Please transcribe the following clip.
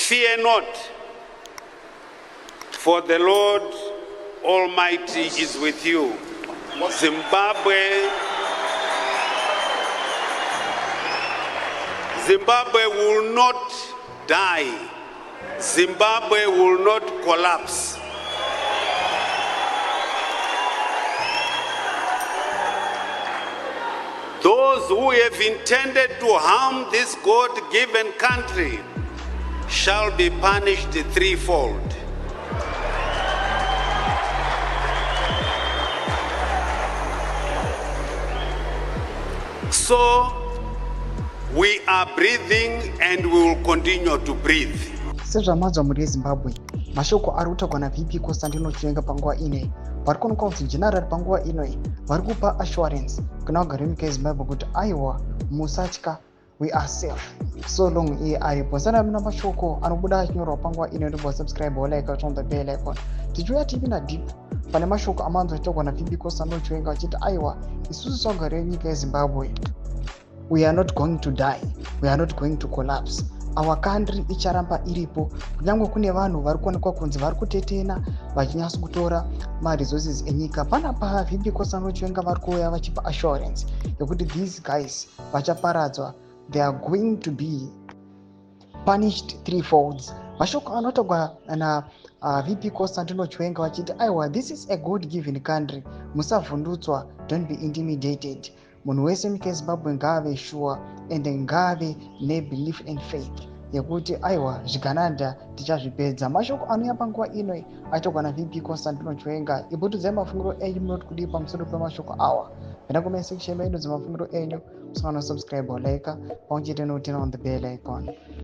Fear not, for the Lord Almighty is with you. Zimbabwe will not die. Zimbabwe will not collapse. Those who have intended to harm this God-given country shall be punished threefold. So, we are breathing and we will continue to breathe. Sezvamadzwa muri Zimbabwe, mashoko ari kutaurwa naVP Constantino Chiwenga panguva ine, vari kuonekwa kuti general panguva ino vari kupa assurance kuna vagari venyika yeZimbabwe kuti aiwa musatya, we are safe so long iye aripo. Saka mina mashoko anobuda achinyorwa panguva ino, ndimbo subscribe like on the bell icon. Tichiuya tipinda deep pane mashoko amanzwa achitaurwa naVP Constantino Chiwenga achiti aiwa isusu vagari venyika yeZimbabwe, we are not going to die, we are not going to collapse. Our country icharamba iripo, kunyange kune vanhu vari kuonekwa kunzi vari kutetena vachinyasa kutora resources enyika. Panapa VP Constantino Chiwenga vari kuuya vachipa assurance yekuti these guys vachaparadzwa, they are going to be punished threefold. Mashoko anotaurwa VP Constantino Chiwenga vachiti aiwa, this is a God given country, musavhundutswa, don't be intimidated. Munhu wese munyika yeZimbabwe ngaave sure and ngaave nebelief and faith yekuti aiwa zvikanada tichazvipedza. Mashoko anouya panguva ino aitaurwa naVP Constantino Chiwenga. Ibutudzai mafungiro enyu munoti kudii pamusoro pemashoko awa. Enda comment section medu dzemafungiro enyu, musangano subscribe or like pamwe chete nokuturn on the bell icon.